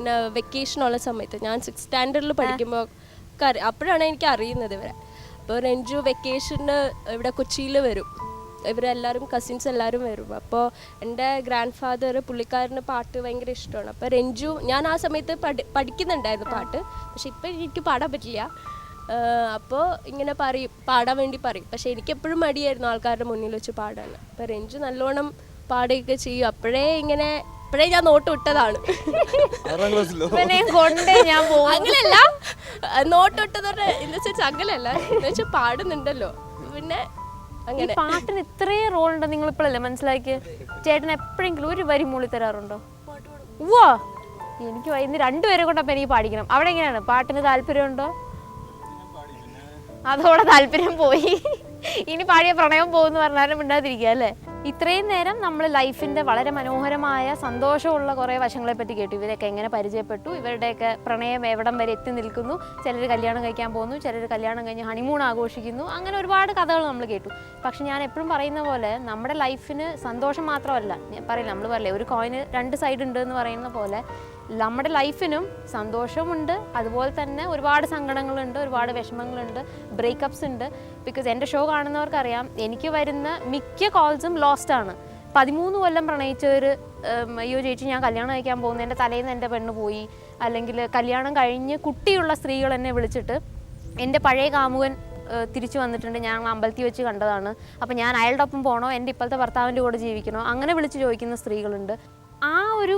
പിന്നെ വെക്കേഷനുള്ള സമയത്ത് ഞാൻ 6th സ്റ്റാൻഡേർഡിൽ പഠിക്കുമ്പോൾ അപ്പോഴാണ് എനിക്ക് അറിയുന്നത് ഇവരെ. അപ്പോൾ രഞ്ജു വെക്കേഷന് ഇവിടെ കൊച്ചിയിൽ വരും, ഇവരെല്ലാവരും കസിൻസ് എല്ലാവരും വരും. അപ്പോൾ എൻ്റെ ഗ്രാൻഡ് ഫാദർ പുള്ളിക്കാരന് പാട്ട് ഭയങ്കര ഇഷ്ടമാണ്. അപ്പോൾ രഞ്ജു, ഞാൻ ആ സമയത്ത് പഠിക്കുന്നുണ്ടായിരുന്നു പാട്ട്, പക്ഷെ ഇപ്പം എനിക്ക് പാടാൻ പറ്റില്ല. അപ്പോൾ ഇങ്ങനെ പാടാൻ വേണ്ടി പറയും, പക്ഷെ എനിക്കെപ്പോഴും മടിയായിരുന്നു ആൾക്കാരുടെ മുന്നിൽ വെച്ച് പാടാൻ. അപ്പോൾ രഞ്ജു നല്ലോണം പാടുകയൊക്കെ ചെയ്യും. അപ്പോഴേ ഞാൻ നോട്ട് വിട്ടതാണ്. അങ്ങനെയല്ല, നോട്ട് വിട്ടതോടെ എന്ന് വെച്ചാൽ അങ്ങനെയല്ല, എന്ന് വെച്ചാൽ പാടുന്നുണ്ടല്ലോ, പിന്നെ അങ്ങനെ. പാട്ടിന് ഇത്രയും റോൾ ഉണ്ടോ നിങ്ങൾ ഇപ്പോഴല്ലേ മനസ്സിലാക്കി? ചേട്ടൻ എപ്പോഴെങ്കിലും ഒരു വരി മൂളി തരാറുണ്ടോ? ഓ, എനിക്ക് ഇന്ന് രണ്ടുപേരെ കൊണ്ടപ്പോൾ എനിക്ക് പാടിക്കണം. അവിടെ എങ്ങനെയാണ്, പാട്ടിന് താല്പര്യമുണ്ടോ? അതോടെ താല്പര്യം പോയി. ഇനി പാടിയ പ്രണയം പോകുമെന്ന് പറഞ്ഞാലും മിണ്ടാതിരിക്കുക അല്ലേ? ഇത്രയും നേരം നമ്മൾ ലൈഫിൻ്റെ വളരെ മനോഹരമായ സന്തോഷമുള്ള കുറേ വശങ്ങളെ പറ്റി കേട്ടു. ഇവരൊക്കെ എങ്ങനെ പരിചയപ്പെട്ടു, ഇവരുടെയൊക്കെ പ്രണയം എവിടം വരെ എത്തി നിൽക്കുന്നു, ചിലർ കല്യാണം കഴിക്കാൻ പോകുന്നു, ചിലർ കല്യാണം കഴിഞ്ഞ് ഹണിമൂൺ ആഘോഷിക്കുന്നു, അങ്ങനെ ഒരുപാട് കഥകൾ നമ്മൾ കേട്ടു. പക്ഷെ ഞാൻ എപ്പോഴും പറയുന്ന പോലെ നമ്മുടെ ലൈഫിന് സന്തോഷം മാത്രമല്ല, ഞാൻ പറയില്ല, നമ്മൾ പറയില്ലേ ഒരു കോയിന് 2 സൈഡ് ഉണ്ട് എന്ന് പറയുന്ന പോലെ നമ്മുടെ ലൈഫിനും സന്തോഷമുണ്ട്, അതുപോലെ തന്നെ ഒരുപാട് സങ്കടങ്ങളുണ്ട്, ഒരുപാട് വിഷമങ്ങളുണ്ട്, ബ്രേക്കപ്സ് ഉണ്ട്. ബിക്കോസ് എൻ്റെ ഷോ കാണുന്നവർക്കറിയാം, എനിക്ക് വരുന്ന മിക്ക കോൾസും ലോസ്റ്റ് ആണ്. 13 കൊല്ലം പ്രണയിച്ചവർ, അയ്യോ ചേച്ചി ഞാൻ കല്യാണം കഴിക്കാൻ പോകുന്നു, എൻ്റെ തലേന്ന് എൻ്റെ പെണ്ണ് പോയി, അല്ലെങ്കിൽ കല്യാണം കഴിഞ്ഞ് കുട്ടിയുള്ള സ്ത്രീകൾ എന്നെ വിളിച്ചിട്ട് എൻ്റെ പഴയ കാമുകൻ തിരിച്ചു വന്നിട്ടുണ്ട്, ഞാൻ അമ്പലത്തിൽ വെച്ച് കണ്ടതാണ്, അപ്പോൾ ഞാൻ അയാളുടെ ഒപ്പം പോകണോ, എൻ്റെ ഇപ്പോഴത്തെ ഭർത്താവിൻ്റെ കൂടെ ജീവിക്കണോ, അങ്ങനെ വിളിച്ച് ചോദിക്കുന്ന സ്ത്രീകളുണ്ട്. ആ ഒരു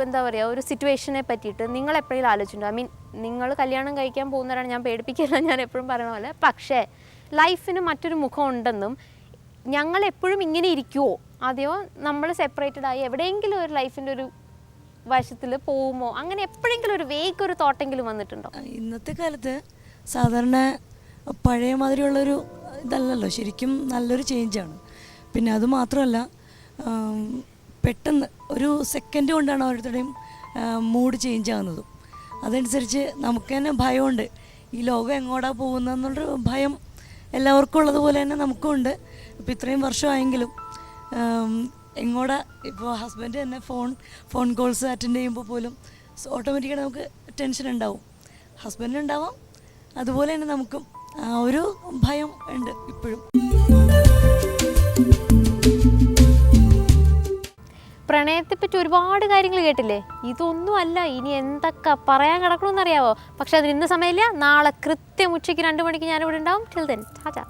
എന്താ പറയുക, ഒരു സിറ്റുവേഷനെ പറ്റിയിട്ട് നിങ്ങൾ എപ്പോഴും ആലോചിച്ചിട്ടുണ്ടോ? ഐ മീൻ, നിങ്ങൾ കല്യാണം കഴിക്കാൻ പോകുന്നവരാണ്, ഞാൻ പേടിപ്പിക്കില്ല, ഞാൻ എപ്പോഴും പറയണ പോലെ. പക്ഷേ ലൈഫിന് മറ്റൊരു മുഖം ഉണ്ടെന്നും, ഞങ്ങൾ എപ്പോഴും ഇങ്ങനെ ഇരിക്കുമോ, അതെയോ നമ്മൾ സെപ്പറേറ്റഡ് ആയി എവിടെയെങ്കിലും ഒരു ലൈഫിൻ്റെ ഒരു വശത്തിൽ പോകുമോ, അങ്ങനെ എപ്പോഴെങ്കിലും ഒരു വേഗം തോട്ടെങ്കിലും വന്നിട്ടുണ്ടോ? ഇന്നത്തെ കാലത്ത് സാധാരണ പഴയ മാതിരിയുള്ളൊരു ഇതല്ലല്ലോ, ശരിക്കും നല്ലൊരു ചേഞ്ചാണ്. പിന്നെ അത് മാത്രമല്ല, പെട്ടെന്ന് ഒരു സെക്കൻഡ് കൊണ്ടാണ് ഓരോരുത്തരുടെയും മൂഡ് ചേഞ്ച് ആകുന്നതും. അതനുസരിച്ച് നമുക്ക് തന്നെ ഭയമുണ്ട്, ഈ ലോകം എങ്ങോട്ടാ പോകുന്നതെന്നുള്ളൊരു ഭയം എല്ലാവർക്കും ഉള്ളതുപോലെ തന്നെ നമുക്കും ഉണ്ട്. ഇപ്പോൾ ഇത്രയും വർഷമായെങ്കിലും എങ്ങോട്ടാ, ഇപ്പോൾ ഹസ്ബൻഡ് തന്നെ ഫോൺ കോൾസ് അറ്റൻഡ് ചെയ്യുമ്പോൾ പോലും ഓട്ടോമാറ്റിക്കായിട്ട് നമുക്ക് ടെൻഷൻ ഉണ്ടാവും, ഹസ്ബൻഡിന് ഉണ്ടാവാം, അതുപോലെ തന്നെ നമുക്കും ആ ഒരു ഭയം ഉണ്ട് ഇപ്പോഴും. പ്രണയത്തെപ്പറ്റി ഒരുപാട് കാര്യങ്ങൾ കേട്ടില്ലേ? ഇതൊന്നും അല്ല, ഇനി എന്തൊക്കെ പറയാൻ കിടക്കണമെന്നറിയാവോ? പക്ഷെ അതിന് ഇന്ന് സമയമില്ല, നാളെ കൃത്യം ഉച്ചയ്ക്ക് 2 മണിക്ക് ഞാനിവിടെ ഉണ്ടാവും. Till then Tata.